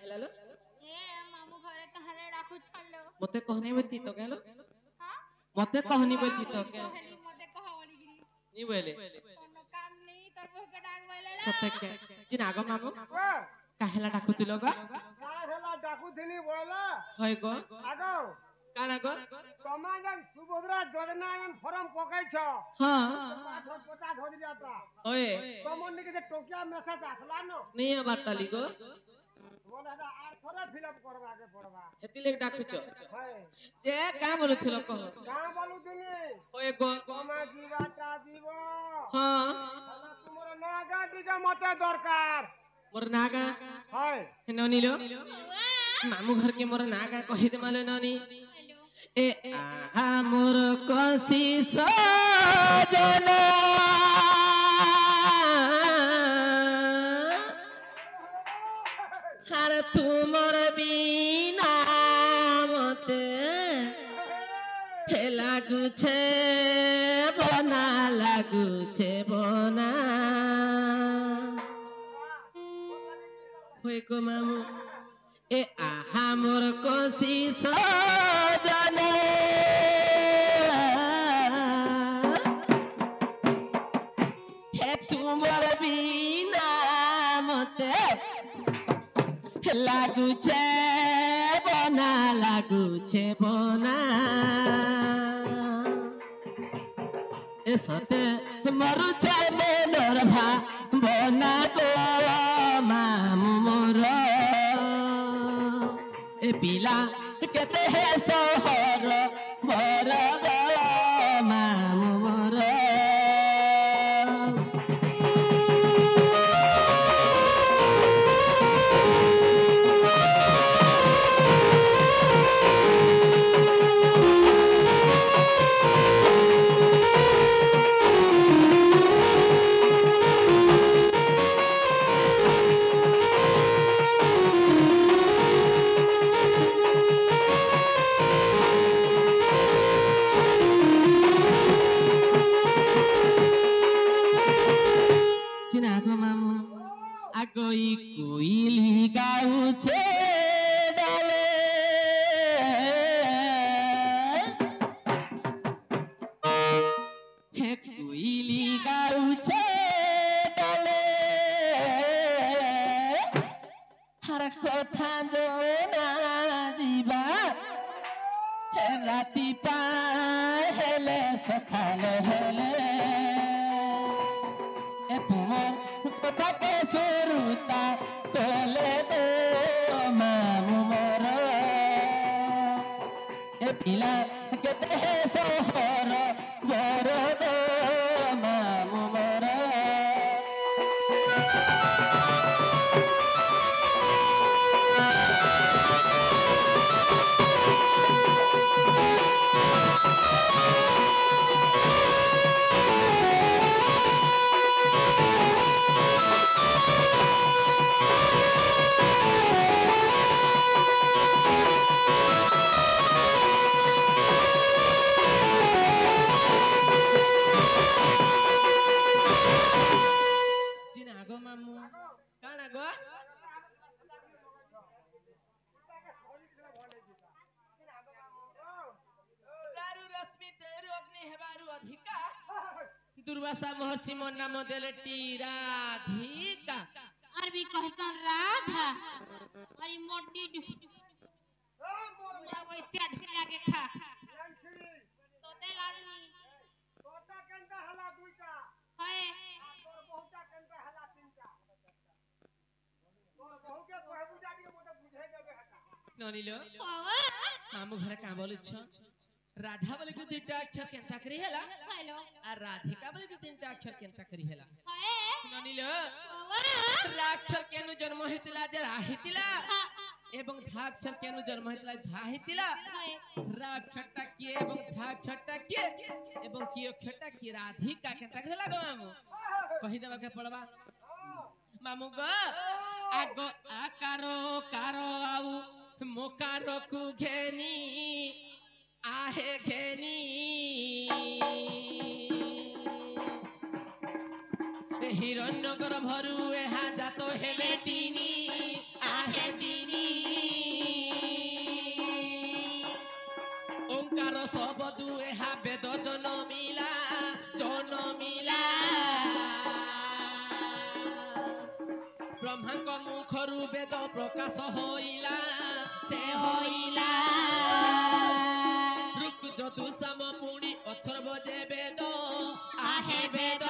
डाकिला लो ए मामू घरे कहारे डाकू छल्लो मते कहने बोलती तो कहलो हां मते कहनी बोलती तो के कहली मते कह बोली गिरी नी बोले कोनो काम नहीं तोर बहु के डाक बोले सते के जिन आगो मामू काहेला डाकुतिलो गो काहेला डाकुथिनी बोला होय गो आगो काना गो तमा जन सुभद्रा योजना में फॉर्म पकाई छ हां पता धरि जाता ओए तमन के जे टोकिया मैसेज आसला न नहीं बाताली गो बोला दा आर थोड़ा फिलअप करवा के पड़वा हेती लेक डाकुचो हाय जे का बोलुथिलो कह का बोलु दिनी ओए गो तमा जीवाटा जीव हां साला तुमरो नागा दिगा मते दरकार मोर नागा हाय ननीलो मामू घर के मोर नागा कहि दे माले ननी ए आहा मोर कसी सजना हर तुमर बिना मते हे लागु छे बना होय को मामू ए आहा मोर कोसी सजने हे तुमर बिना मते लागु छे बना ए सते मरु छे मोर भा बना को मामू मोर ए पिला केते हे सोहर मोर मामू मोर कोई कोइली गाऊ छे डाले हे कोइली गाऊ छे डाले हर कथा जो ना दीबा हे राती पाए हेले सखाले हेले ए तुमर कथा के सुरुता कोले दो मामू मोर ए पिला केते सोहर गोर दो मामू मोर दुर्वासा महर्षि मोर नाम देले टीराधिका अरबी कहसन राधा अरे मोटी बोला वैसे ढिला के खा तोते लाजनी तोता केंता हला दुईटा होए तोर बहुता केंता हला तीनटा तोर बहु के कहबू जाडी मोटे बुझे देबे हटा ननिलो ओवा मामू घर का बोलु छ राधा बोले के तीनटा अक्षर केंता करी हेला हेलो आ राधिका बोले के तीनटा अक्षर केंता करी हेला होए ननिलो ओवा राक्षर केनु जन्म हेतिला जे राहितिला एवं धाक्षर केनु जन्म हेतिला धाहितिला राक्षरटा के एवं धाक्षरटा के एवं की अक्षरटा की राधिका केंता करी हेला गो मामू कहि देबा के पड़बा मामू गो आगो आकारो कारो आउ मोकारो कु घेनी आहे घेनी हिरण्यकर भरु एहा जातो हेले तिनी आहे तिनी বেদ প্রকাশ হইলা ସେ ହୋଇଲା ଋକ୍ ଯଦୁ ସାମ ପୁଣି ଅଥର୍ବ ଯେ ବେଦ आहे ବେଦ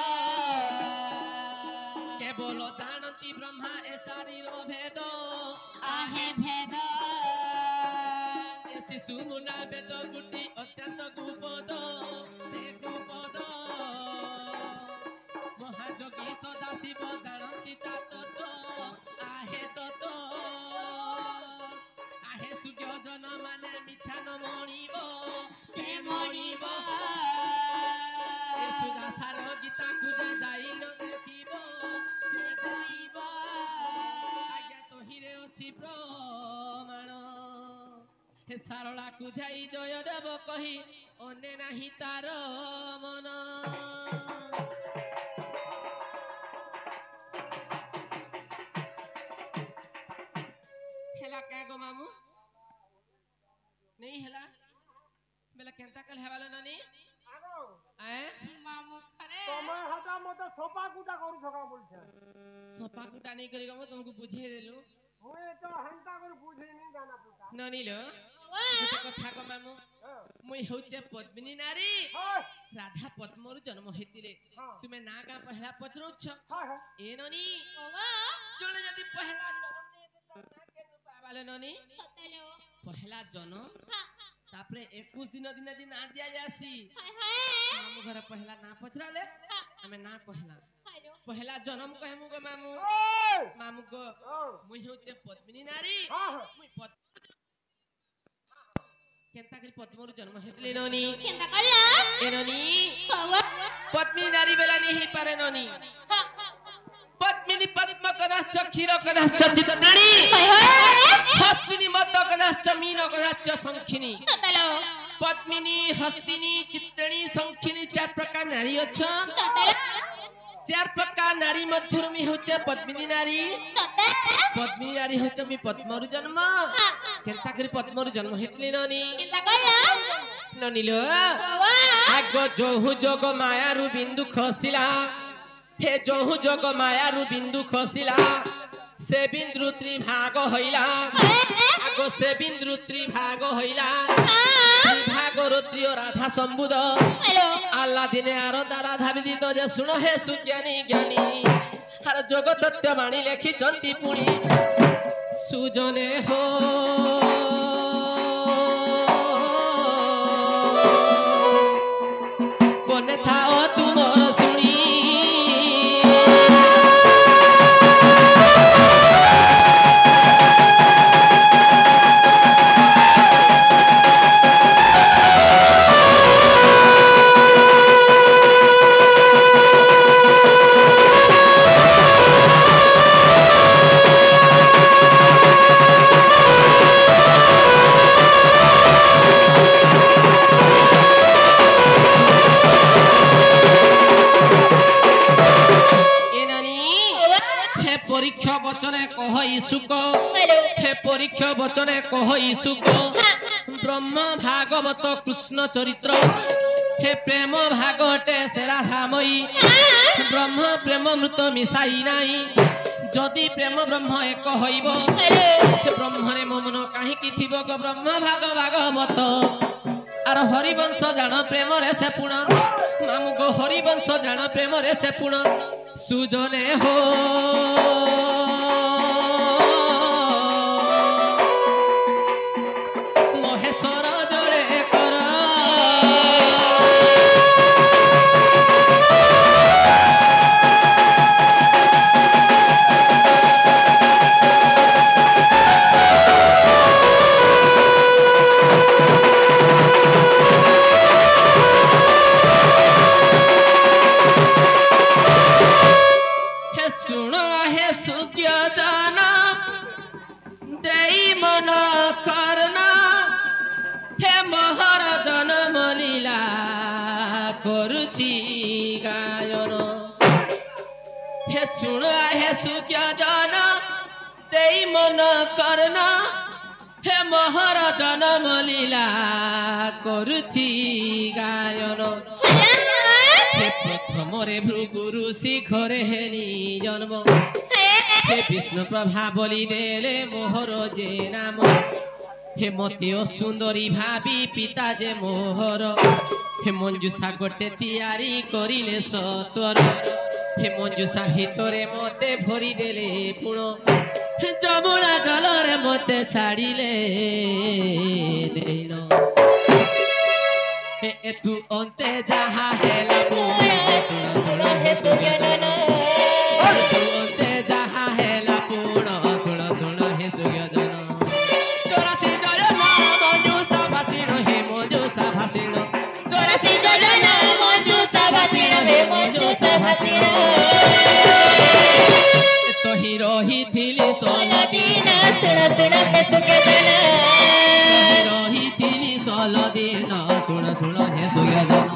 କେବଳ ଜାଣନ୍ତି ବ୍ରହ୍ମା ଏ ଚାରିର ଭେଦ आहे ଭେଦ ଏ ଶିଶୁ ମୁନା ବେଦ ଗୁଟି ଅତ୍ୟନ୍ତ ଗୁପଦ ସେ ଗୁପଦ ମହାଯୋଗୀ ସଦାଶିବ ଜାଣନ୍ତି ତା ତତ୍ତ୍ୱ आहे ତତ୍ତ୍ୱ आहे ସୂର୍ଯ୍ୟ ଜନ ମାନେ ମିଠା ନ ମଣିବ ସେ ମଣିବ ଏ ସୁଦାସାର ଗୀତାକୁ ଯେ ଯାଇ ନ ଦେଖିବ ସେ କହିବ ଆଜ୍ଞା ତହିଁରେ ଅଛି ପ୍ରମାଣ ହେ ସାରଳାକୁ ଯାଇ ଜୟ ଦେବ କହି ଅନେ ନାହିଁ ତାର ମନ ହେଲା କାଁ ଗো ମାମୁ नहीं ହେଲା ବେଲେ କେନ୍ତା କଲେ ହେବାଲ ନାନି ଆଗୋ ଆଏ ମାମୁ ଖରେ ତମେ ହଟା ମତେ ସପା କୁଟା କରୁ ସକା ବୋଲଛ ସପା କୁଟା ନେଇ କରି ଗମୁ ତୁମକୁ ବୁଝେଇ ଦେଲୁ ମୁଇ ତ ହନ୍ତା କରି ବୁଝିନି ଦାନା ପୁଟା ନାନି लो वा ଗୋଟେ କଥା କ ମାମୁ ମୁଇ ହଉଛେ ପଦ୍ମିନୀ ନାରୀ ହାय ରାଧା ପଦ୍ମରୁ ଜନ୍ମ ହେଇଥିଲେ ହଁ। ତୁମେ ନା ଗାଁ ପହଲା ପଚରୁଛ ହାय ଏ ନନି वा ଜଣେ ଯଦି ପହଲା ଜନ୍ମ ନେବେ ତ ନା କେନୁ ପାବାଲେ ନନି ସତେଲୋ ପହଲା ଜନ୍ମ हा ତାପରେ 21 ଦିନ ଦିନେ ଦିନ ନା ଦିଆ ଯାସି हाय हाय ମାମୁ ଘର ପହଲା ନା ପଚରାଲେ ଆମେ ନା କହିଲା हायलो पहला जन्म कहमु गो मामू ओय मामू को ओ मुई होचे पद्मिनी नारी हां हां मुई केनता करी पद्मरु जन्म हेतले ननी केंदा करिया ए ननी वा पद्मिनी नारी बेला नहीं पारे ननी हा पद्मिनी पद्म कदाश्च क्षीर कदाश्च चित्तनाणी हाय हाय हस्तिनी मद्द कदाश्च मीन कदाश्च संखिनी सतेलो पद्मिनी हस्तिनी चित्तणी संखिनी चार प्रकार नारी अच्छा सतेलो चार प्रकार नारी मध्य में होचे पद्मिनी नारी सते पद्मिनी नारी होचे मी पद्मरु जन्म केनता करी पद्मरु जन्म हेतले ननी केंदा करिया ननी लो वा आग जोहु जोग मायारु बिंदु खसिला हे जोहु जोग मायारु बिंदु खसिला से बिंदु त्रिभाग हइला आग से बिंदु त्रिभाग हइला त्रिभाग रुत्रि राधा संबुद हेलो आल्ला दिने आरदा राधा विदित जे सुनो हे सुज्ञानी ज्ञानी हर जोग तत्व बाणी लेखि चंदी पुणी सुजने हो बने थाओ तुमर सुनी परीक्षा वचने कह ईशुक हेलो हे परीक्षा वचने कह ईशुक ब्रह्म भागवत कृष्ण चरित्र हे प्रेम भागवते से राधामयी ब्रह्म प्रेम मृत मिसाई नाई जदि प्रेम ब्रह्म एक हइबो हेलो हे ब्रह्मरे ममन काहे कि थिबो गो ब्रह्म भागवत आर हरिवंश जान प्रेम रे से पुण मामु गो हरिवंश जान प्रेम रे से पुण सुजने हो महेश्वर जोड़े कर सुनो हे सुज्ञ जाना देई मन करना हे महर जन्म लीला करुछि गायन हे सुनो हे सुज्ञ जाना देई मन करना हे महर जन्म लीला करुछि गायन हे प्रथम মরে ভৃগুরু শিখরে হেনি জন্ম হে বিষ্ণু প্রভা বলি দেলে মোহর যে নাম হে মতে ও সুন্দরী ভাবি পিতা যে মোহর হে মঞ্জুষা গোটে তিয়ারি করিলে সতর হে মঞ্জুষা ভিতরে মতে ভরি দেলে পুণ যমুনা জলরে মতে ছাড়িলে দেইন তু অন্তে যাহা হেলা শুণ শুণ হে সুজ্ঞানন তু অন্তে যাহা হেলা পুণ শুণ শুণ হে সুজ্ঞানন 84 জয়ন মঞ্জুষা ভাসিণ হে মঞ্জুষা ভাসিণ 84 যোজন মঞ্জুষা ভাসিণ হে মঞ্জুষা ভাসিণ তহি রহিথিলি 16 দিন শুণ শুণ হে সুজ্ঞানন রহিথিলি 16 দিন শুণ শুণ হে সুজ্ঞানন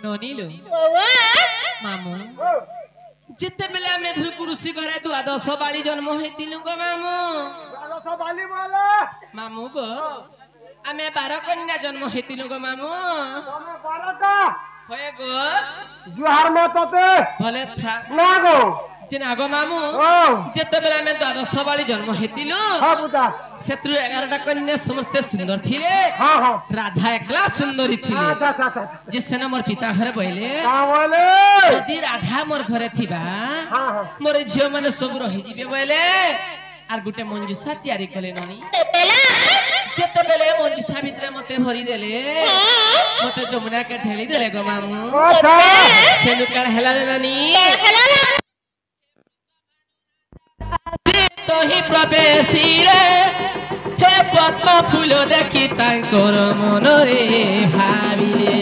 ନନିଲୁ ମାମୁଁ ଯେତେବେଳେ ଆମେ ଭୃଗୁ ଋଷି ଘରେ ଦ୍ୱାଦଶ ବାଳି ଜନ୍ମ ହେଇଥିଲୁ ଗୋ ମାମୁଁ ବାଲି ମାଲା ମାମୁଁ ଗୋ ଆମେ 12 କନ୍ୟା ଜନ୍ମ ହେଇଥିଲୁ ଗୋ ମାମୁଁ ତମେ ବାରଟା ହଏ ଗୋ ଜୁହାର ମା ତତେ ଭଲେ ଥା ନା ଗো ଚିନା ଗୋ ମାମୁଁ ଓ ଯେତେବେଳେ ଆମେ ଦ୍ୱାଦଶ ବାଳି ଜନ୍ମ ହେଇଥିଲୁ ହଁ ପୁତା ସେଥିରୁ 11ଟା କନ୍ୟା ସମସ୍ତେ ସୁନ୍ଦର ଥିଲେ ହଁ ହଁ ରାଧା ଏକଲା ସୁନ୍ଦରୀ ଥିଲେ ଆଚ୍ଛା ଆଚ୍ଛା ଆଚ୍ଛା ଯେ ସେନ ମୋର ପିତା ଘରେ ବଇଲେ କାଁ ବୋଇଲେ ଯଦି ରାଧା ମୋର ଘରେ ଥିବା ହଁ ହଁ ମୋର ଝିଅ ମାନେ ସବୁ ରହିଯିବେ ବୋଇଲେ আর গোটে মঞ্জুষা ତିଆରି কলে ননি যেতেবেলে মঞ্জুষা ভিতরে মতে ভরি দেলে মতে যমুনা কে ঠেলি দেলে গো মামু আচ্ছা সেনু কাল হেলা রে নানি তোহি প্রবেশিলে হে পদ্ম ফুল দেখি তাঙ্কর মনরে ভাবিলে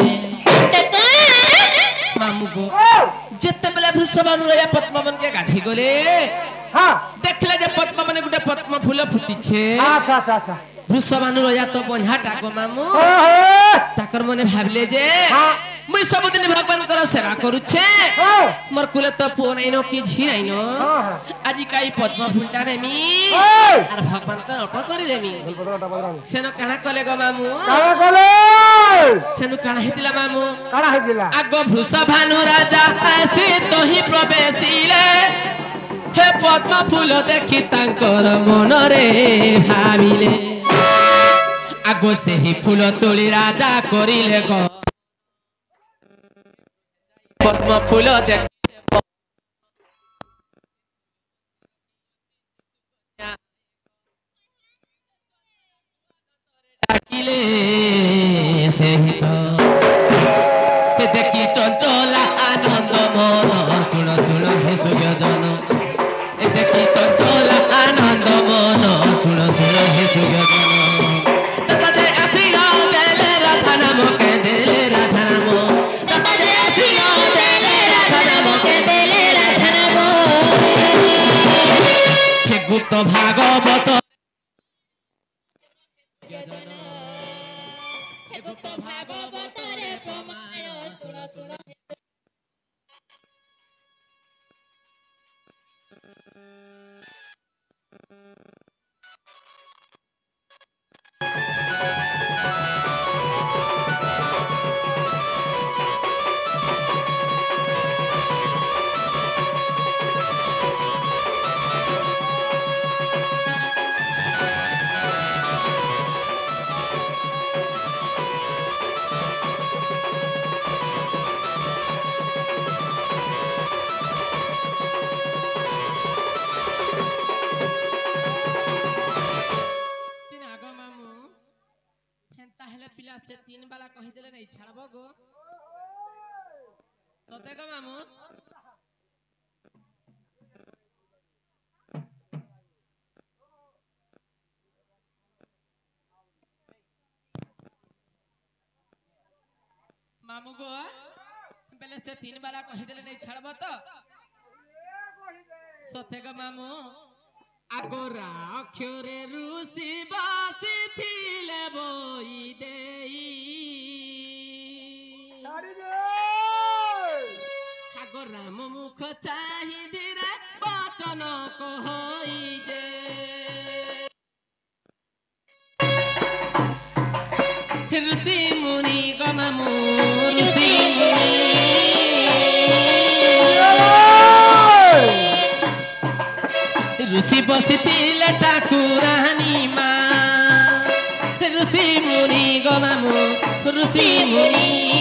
মামু গো যেতেবেলে বৃষভানু রাজা পদ্মবন কে গাধি গলে হ্যাঁ দেখলে যে পদ্ম মানে গোটে পদ্ম ফুল ফুটিছে আচ্ছা আচ্ছা আচ্ছা বৃষভানু রাজা তো বন্ধা টাকো মামু ওহো তাকর মনে ভাবলে যে হ্যাঁ মুই সবদিন ভগবানଙ୍କର সেবা କରୁଛେ হ্যাঁ মোর কুলে তো পুଅ নাইন কি ঝি নাইন হ্যাঁ আজি কাই পদ্ম ফুলটা নেমি এই আর ভগবানଙ୍କର অল্প କରି দেমি সেন কাଣା কলে গো মামু কারা গলে সেনু কাଣା হেতিলা মামু কারা হইছিলা আগ বৃষভানু রাজা আসি তোহি প্রবেশিলে হে পদ্ম ফুল দেখি তাঙ্কর মনরে ভাবিলে আগ সেই ফুল তোলি রাজা করিলে গ পদ্ম ফুল দেখি ডাকিলে সেই তো দেখি চঞ্চলা আনন্দ মন শুণ শুণ হে সুজন দেখি চঞ্চলা আনন্দ মন শুণ শুণ হে সুজন তাতে আসিল দেলে রাধা নামকে দেলে রাধা নাম তাতে আসিল দেলে রাধা নামকে দেলে রাধা নাম হে গুপ্ত ভাগবত গুপ্ত ভাগবতরে প্রমাণ শুণ শুণ চিনা গো মামু হেন্তা হেলে পিলা সে 3 বালা কহি দেলে নাই ছাড়ব গো সতে গো মামু मामू गो बेले से 3 बाला कहि देले नहीं छड़ब तो सते गो मामू आगोरा अक्षरे ऋषि बासी थिले बोई देई आगो राम मुख चाहि धीरे वचन कहई जे ऋषि मुनि गो मामू ऋषि मुनि ऋषि बसिथिले ठाकुरानी माँ ऋषि मुनि गो मामू ऋषि मुनि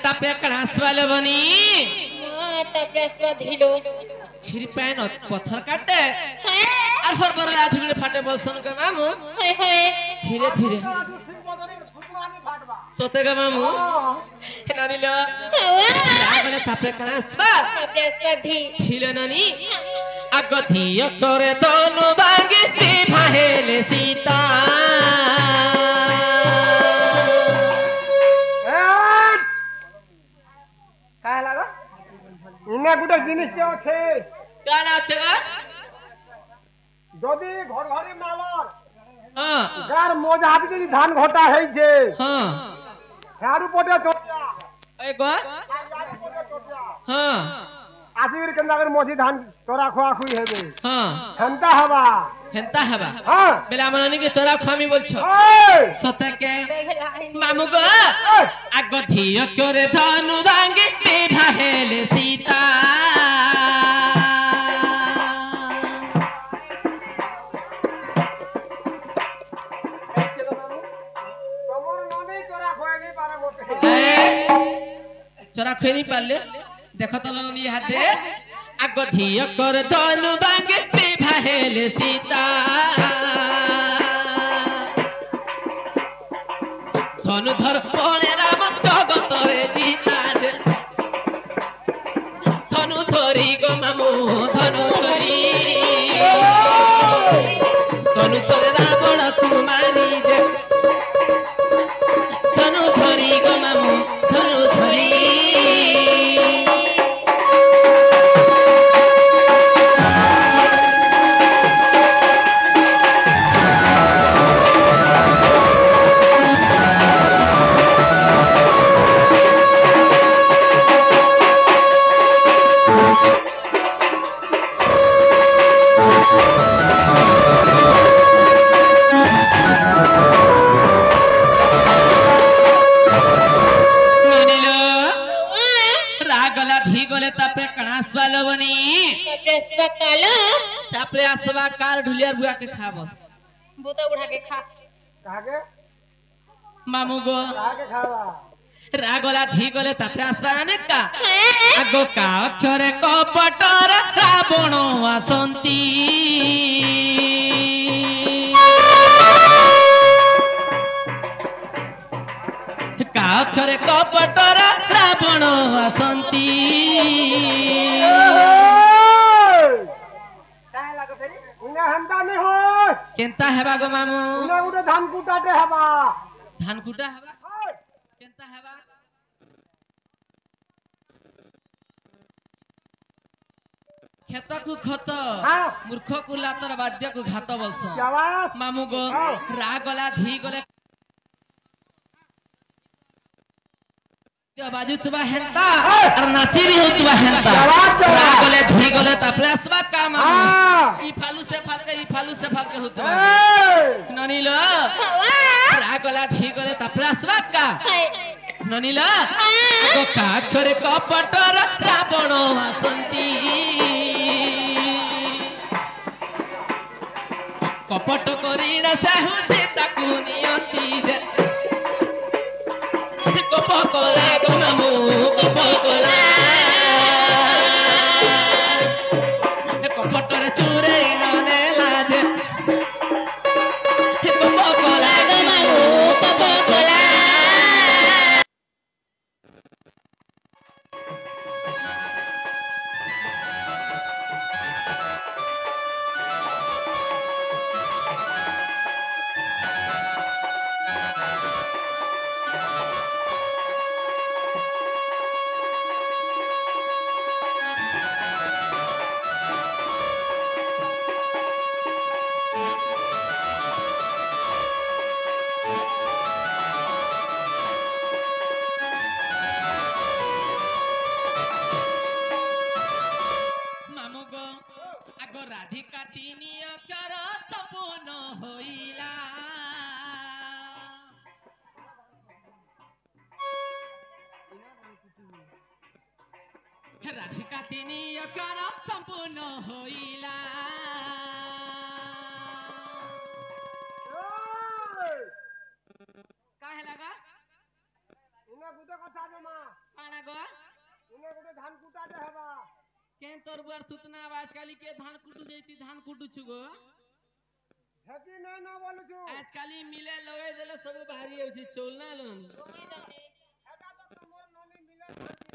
तापे कणासवाले बनी तापे धिलो फिर पैन पत्थर काटे और हर बार लाठी फाटे बसन के मामू धीरे धीरे सोते के मामू नानी लो लागले तापे कणासवा धी धिले नानी अगधिय करे तनु बांगी भाहेले सीता इने गुटे जिनिस আছে কানা আছে গা যদি ঘর ঘরে মালর হ্যাঁ গার মোজা হাতে যদি ধান ঘটা হইছে হ্যাঁ হারু পটে চটিয়া এই গো হ্যাঁ আসির কেন্দা করে মজি ধান তোরা খোয়া খুই হবে হ্যাঁ হেনতা হবা হ্যাঁ বেলা মননি কে চরা খামি বলছো এই সতে কে মামু গো আগধিয় করে ধনু ভাঙ্গি ভাহেলে সীতা তোমার ননি তোরা খোয়া নি পারে মতে চরা খোয়া নি পারলে देखो तो नी हाथे আগধিয় করে ধনু ভাঙ্গি ভাহেলে সীতা ধনু ধর পড়ে রাম জগতরে গীতা ধনু ধরি গো মামু ধনু ধরি ধনু ধরে রাবণ কুমারী যে ধনু ধরি গো মামু ধনু ধরি तापरे आसवा कार ढुलिया बुआ के खाब बूता उठा के खा कागे मामू गो कागे खावा रागला धी गले तापरे आसवा अनेक का आगो का अक्षरे कपटर रावण आसंती का अक्षरे कपटर रावण आसंती हंता नहीं हो केंता हेबा गो मामू इने उडे धान कुटाटे हेबा धान कुटा हेबा केंता हेबा खेत को खत हाँ। मूर्ख को लातर वाद्य को घात बलसो जवाब मामू गो हाँ। रागला धी गले बाजू तुबा हेंता और नाची भी हो तुबा हेंता रागले धी गले तापरे असबा का मामू ई फालू से फाल के हो तुबा ननी लो रागला धी गले तापरे असबा का ननी लो को का खरे कपटर रावण आसंती कपट करी ना साहू से ताकू नियंती जे Coca-Cola go mamu Coca-Cola Coca-Cola chure inone laje Coca-Cola go mamu Coca-Cola आगो राधिका तीनी अक्षर सपन होइला राधिका तीनी अक्षर संपूर्ण होइला काहे लगा इने गुटे कथा जमा काना गो इने गुटे धान कुटा दे हबा केन तोर बुआर सुतना आवाज काली के धान कुटू जैती धान कुटू छुगो हेती नै न बोलु छु आज काली मिले लगे देले सब भारी होची चोलना लोन हेता तो मोर ननी मिले